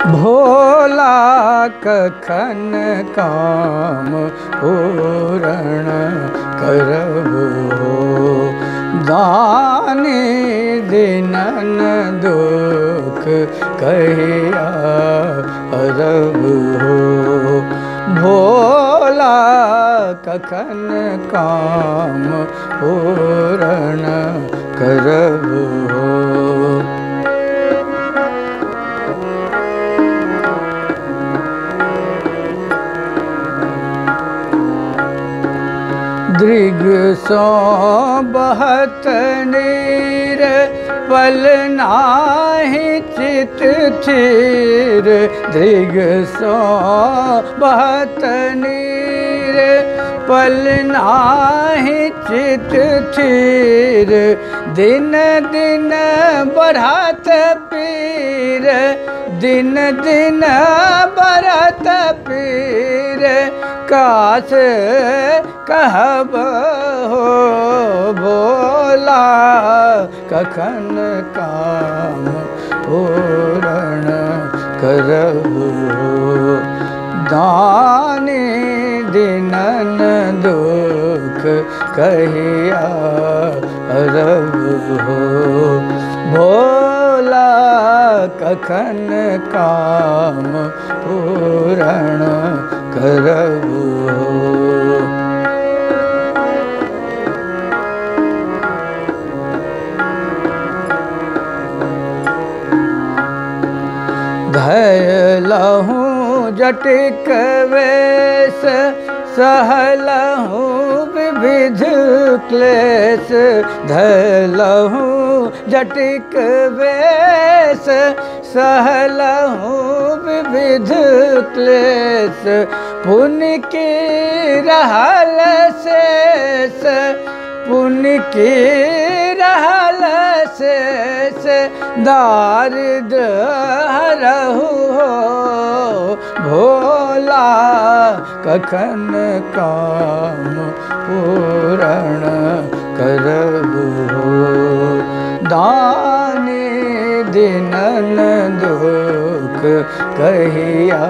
भोला कखन काम पूरण करबो, दानी दीनन दुख कहिया हरबो। भोला कखन काम पूरण करबो। दृग सो बहत नीर पल नाहि चित थीर, दृग सो बहत नीर पल नाहि चित थीर, दिन दिन बढ़त पीर, दिन दिन बढ़त पीर, काश कहब हो भोला कखन काम पूरण करबो, दानी दीनन दुख कहिया हरबो। भोला कखन काम पूरण करबो। धयलहूँ जटिक वेश, सहलहूँ विविध क्लेश, धयलहूँ जटिक वेश, सहलहूँ विविध क्लेश, पुण्य की रहल शेष, पुण्य की रहल शेष, दारिद्र हरहु हो भोला कखन काम पूरण करबो, दानी दीनन दुख कहिया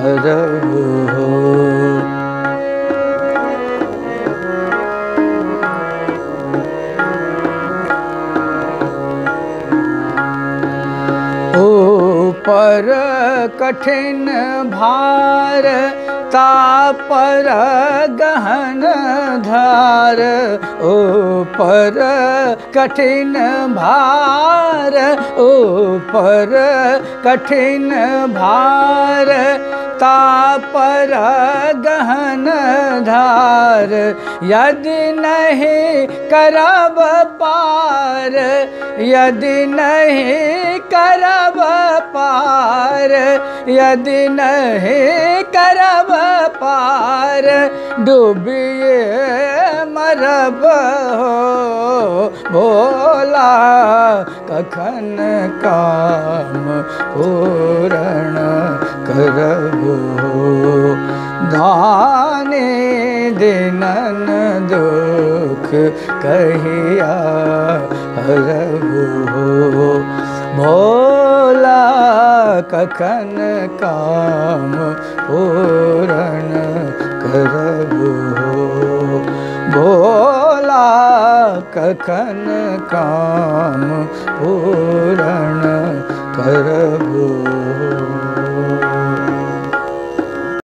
हरबो। ऊपर कठिन भार तापर गहन धार, ऊपर कठिन भार, ऊपर कठिन भार, तापर गहन धार, यदि नहीं करब पार, यदि नहीं करब पार, यदि नहीं करब पार, डूबिए मरब हो भोला कखन काम पूरण करबो, दानी दीनन दुख कहिया हरबो। भोला कखन काम पूरण करबो, भोला कखन काम पूरण करबो।